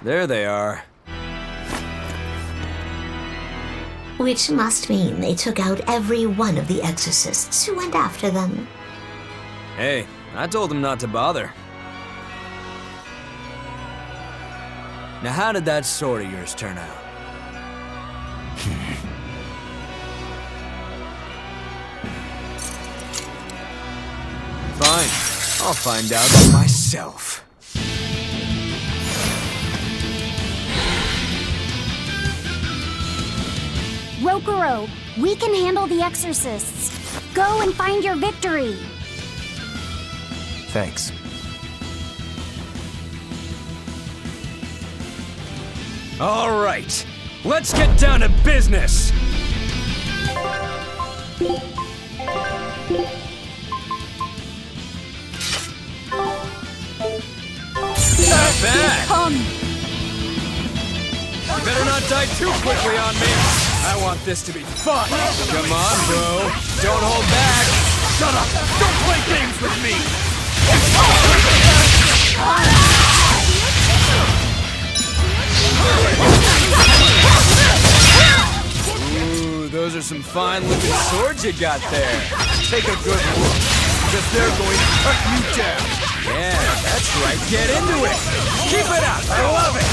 There they are. Which must mean they took out every one of the exorcists who went after them. Hey, I told them not to bother. Now how did that sword of yours turn out? Fine, I'll find out for myself. Rokurou, we can handle the exorcists. Go and find your victory. Thanks. All right, let's get down to business. Not bad. Come. You better not die too quickly on me. I want this to be fun. Come on, bro. Don't hold back. Shut up. Don't play games with me. Ooh, those are some fine-looking swords you got there. Take a good look, because they're going to cut you down. Yeah, that's right. Get into it. Keep it up. I love it.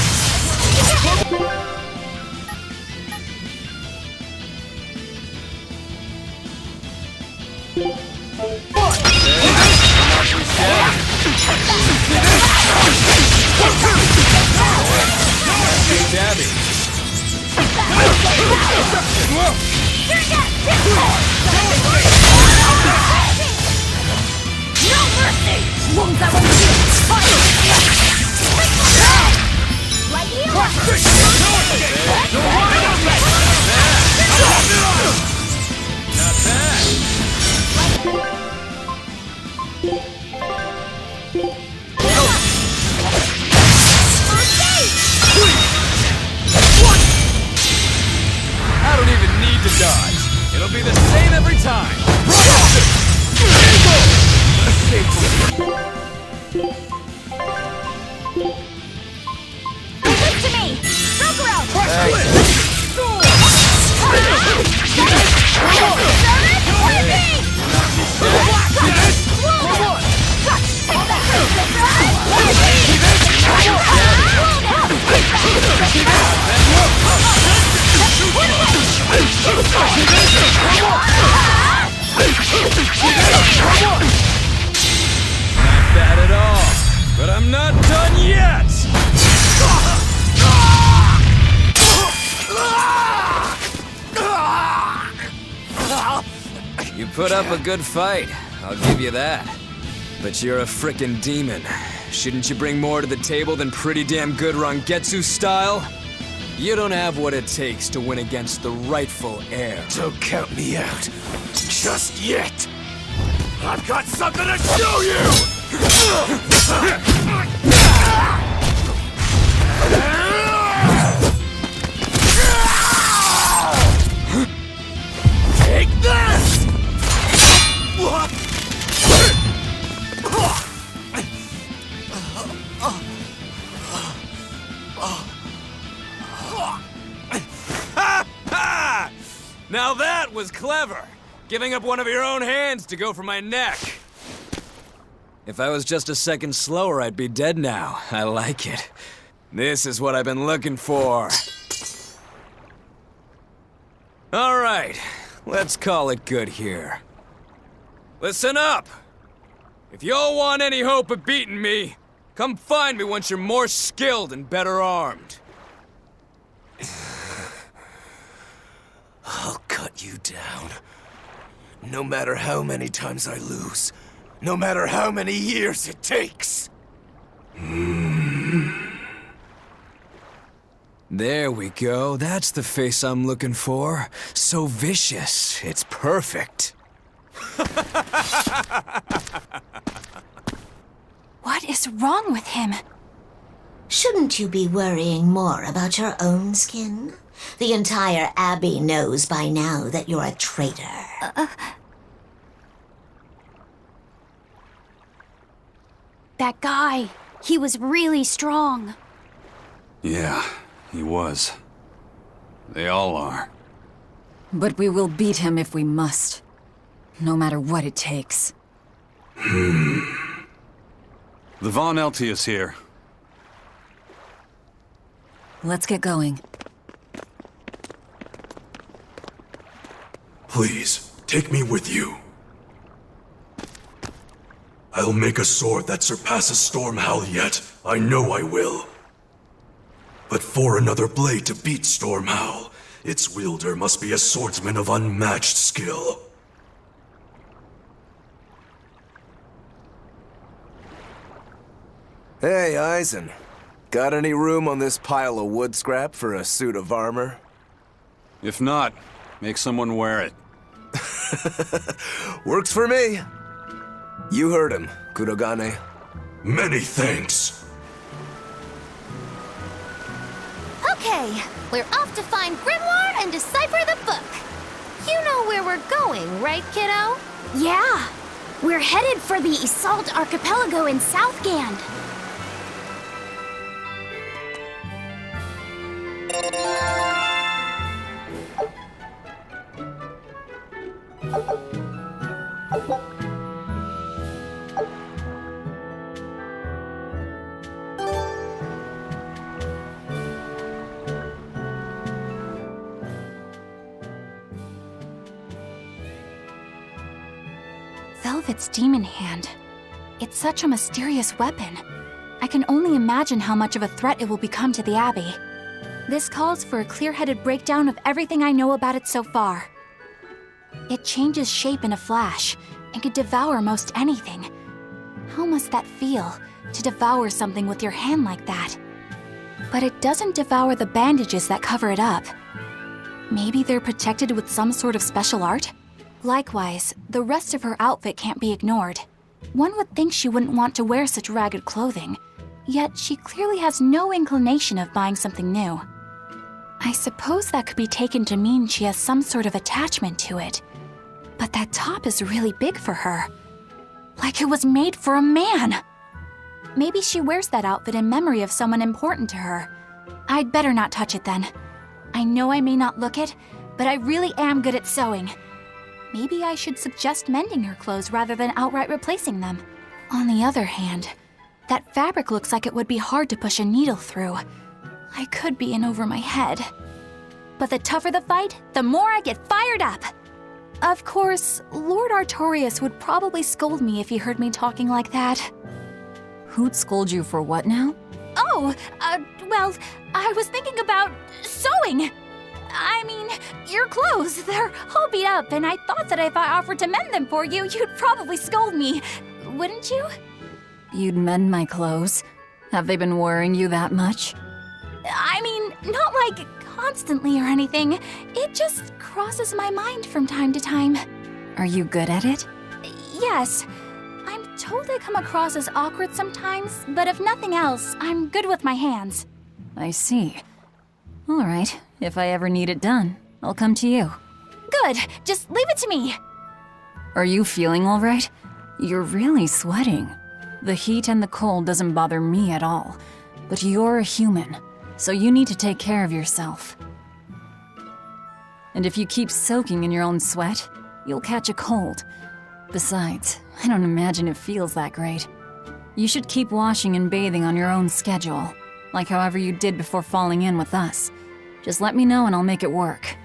Dabby. No mercy! Right here! Not bad. I don't even need to dodge. It'll be the same every time. Give to me! Rokurou! Not bad at all, but I'm not done yet! You put up a good fight, I'll give you that. But you're a frickin' demon. Shouldn't you bring more to the table than pretty damn good Rangetsu style? You don't have what it takes to win against the rightful heir. Don't count me out. Just yet. I've got something to show you! Take this! Now that was clever! Giving up one of your own hands to go for my neck. If I was just a second slower, I'd be dead now. I like it. This is what I've been looking for. All right, let's call it good here. Listen up! If y'all want any hope of beating me, come find me once you're more skilled and better armed. I'll cut you down. No matter how many times I lose. No matter how many years it takes. There we go. That's the face I'm looking for. So vicious. It's perfect. What is wrong with him? Shouldn't you be worrying more about your own skin? The entire Abbey knows by now that you're a traitor. That guy, he was really strong. Yeah, he was. They all are. But we will beat him if we must. No matter what it takes. The Von Elty is here. Let's get going. Please, take me with you. I'll make a sword that surpasses Stormhowl yet. I know I will. But for another blade to beat Stormhowl, its wielder must be a swordsman of unmatched skill. Hey, Eisen. Got any room on this pile of wood scrap for a suit of armor? If not, make someone wear it. Works for me. You heard him, Kurogane. Many thanks. Okay, we're off to find Grimoire and decipher the book. You know where we're going, right, kiddo? Yeah, we're headed for the Assault Archipelago in Southgand. Velvet's demon hand. It's such a mysterious weapon. I can only imagine how much of a threat it will become to the Abbey. This calls for a clear-headed breakdown of everything I know about it so far. It changes shape in a flash and could devour most anything. How must that feel, to devour something with your hand like that? But it doesn't devour the bandages that cover it up. Maybe they're protected with some sort of special art? Likewise, the rest of her outfit can't be ignored. One would think she wouldn't want to wear such ragged clothing, yet she clearly has no inclination of buying something new. I suppose that could be taken to mean she has some sort of attachment to it. But that top is really big for her. Like it was made for a man. Maybe she wears that outfit in memory of someone important to her. I'd better not touch it then. I know I may not look it, but I really am good at sewing. Maybe I should suggest mending her clothes rather than outright replacing them. On the other hand, that fabric looks like it would be hard to push a needle through. I could be in over my head. But the tougher the fight, the more I get fired up. Of course, Lord Artorias would probably scold me if he heard me talking like that. Who'd scold you for what now? Oh, well, I was thinking about sewing. I mean, your clothes, they're all beat up, and I thought that if I offered to mend them for you, you'd probably scold me. Wouldn't you? You'd mend my clothes? Have they been worrying you that much? I mean, not like constantly or anything. It just crosses my mind from time to time. Are you good at it? Yes. I'm told I come across as awkward sometimes, but if nothing else, I'm good with my hands. I see. All right, if I ever need it done, I'll come to you. Good, just leave it to me. Are you feeling all right? You're really sweating. The heat and the cold doesn't bother me at all, but you're a human, so you need to take care of yourself. And if you keep soaking in your own sweat, you'll catch a cold. Besides, I don't imagine it feels that great. You should keep washing and bathing on your own schedule, like however you did before falling in with us. Just let me know and I'll make it work.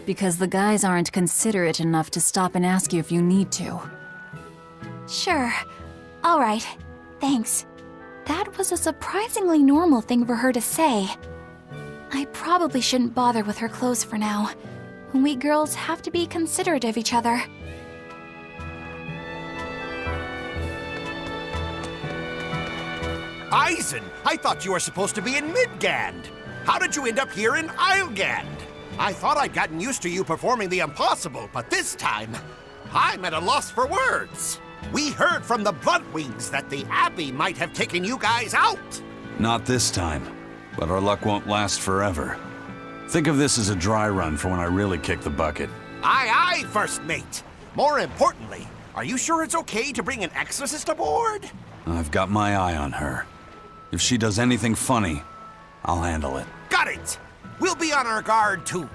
Because the guys aren't considerate enough to stop and ask you if you need to. Sure. All right. Thanks. That was a surprisingly normal thing for her to say. I probably shouldn't bother with her clothes for now. We girls have to be considerate of each other. Eisen, I thought you were supposed to be in Midgand. How did you end up here in Islegand? I thought I'd gotten used to you performing the impossible, but this time, I'm at a loss for words. We heard from the Bloodwings that the Abbey might have taken you guys out. Not this time, but our luck won't last forever. Think of this as a dry run for when I really kick the bucket. Aye, aye, First Mate. More importantly, are you sure it's okay to bring an exorcist aboard? I've got my eye on her. If she does anything funny, I'll handle it. Got it! We'll be on our guard, too.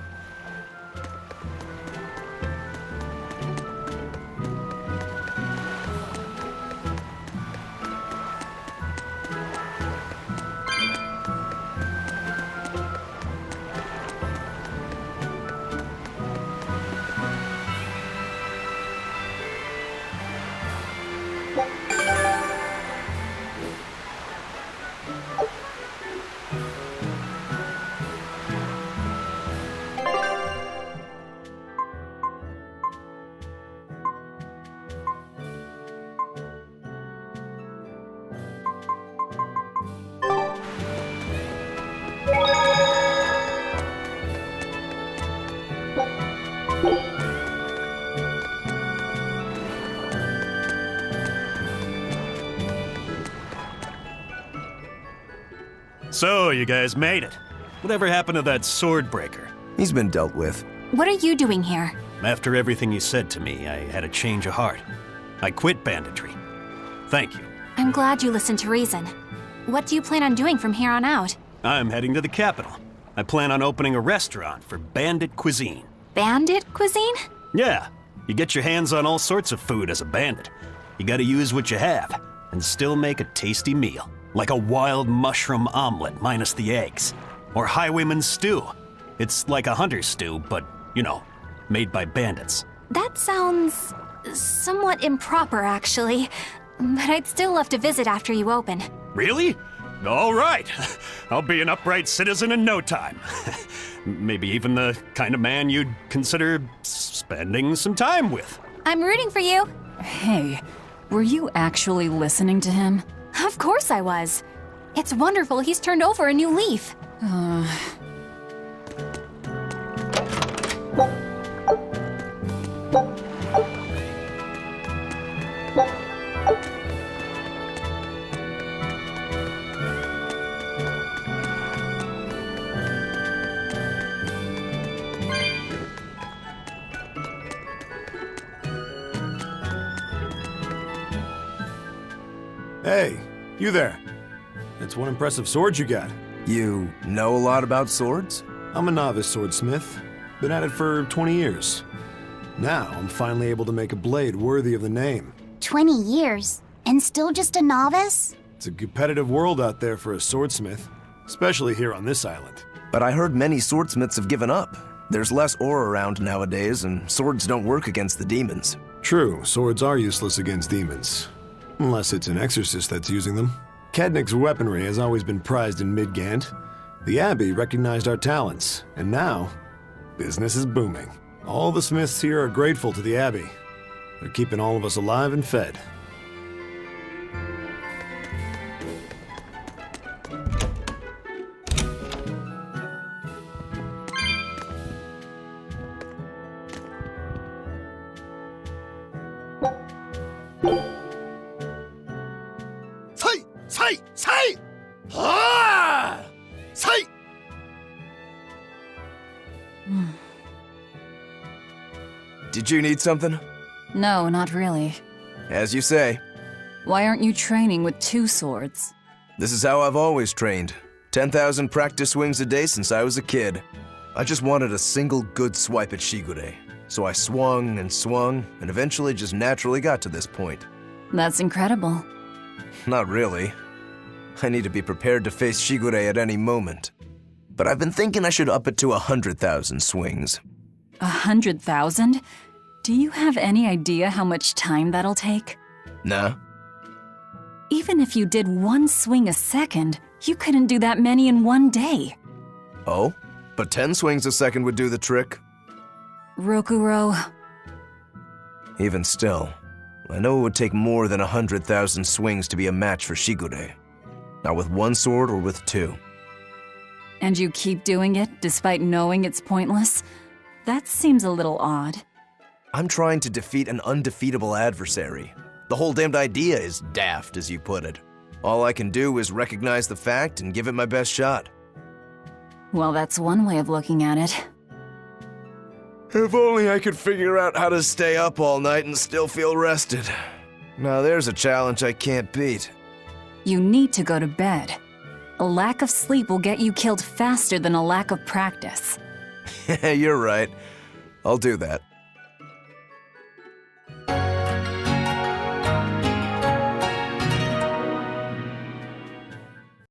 So, you guys made it. Whatever happened to that sword breaker? He's been dealt with. What are you doing here? After everything you said to me, I had a change of heart. I quit banditry. Thank you. I'm glad you listened to reason. What do you plan on doing from here on out? I'm heading to the capital. I plan on opening a restaurant for bandit cuisine. Bandit cuisine? Yeah, you get your hands on all sorts of food as a bandit. You gotta use what you have, and still make a tasty meal. Like a wild mushroom omelet minus the eggs. Or highwayman's stew. It's like a hunter's stew, but, you know, made by bandits. That sounds somewhat improper, actually. But I'd still love to visit after you open. Really? All right. I'll be an upright citizen in no time. Maybe even the kind of man you'd consider spending some time with. I'm rooting for you. Hey, were you actually listening to him? Of course I was. It's wonderful he's turned over a new leaf. Hey, you there. That's one impressive sword you got. You know a lot about swords? I'm a novice swordsmith. Been at it for 20 years. Now, I'm finally able to make a blade worthy of the name. 20 years? And still just a novice? It's a competitive world out there for a swordsmith, especially here on this island. But I heard many swordsmiths have given up. There's less ore around nowadays, and swords don't work against the demons. True, swords are useless against demons. Unless it's an exorcist that's using them. Kednik's weaponry has always been prized in Midgand. The Abbey recognized our talents, and now, business is booming. All the smiths here are grateful to the Abbey. They're keeping all of us alive and fed. Did you need something? No, not really. As you say. Why aren't you training with 2 swords? This is how I've always trained. 10,000 practice swings a day since I was a kid. I just wanted a single good swipe at Shigure. So I swung, and eventually just naturally got to this point. That's incredible. Not really. I need to be prepared to face Shigure at any moment. But I've been thinking I should up it to 100,000 swings. 100,000? Do you have any idea how much time that'll take? Nah. Even if you did 1 swing a second, you couldn't do that many in 1 day. Oh? But 10 swings a second would do the trick. Rokurou. Even still, I know it would take more than 100,000 swings to be a match for Shigure. Not with 1 sword or with 2. And you keep doing it despite knowing it's pointless? That seems a little odd. I'm trying to defeat an undefeatable adversary. The whole damned idea is daft, as you put it. All I can do is recognize the fact and give it my best shot. Well, that's one way of looking at it. If only I could figure out how to stay up all night and still feel rested. Now there's a challenge I can't beat. You need to go to bed. A lack of sleep will get you killed faster than a lack of practice. You're right. I'll do that.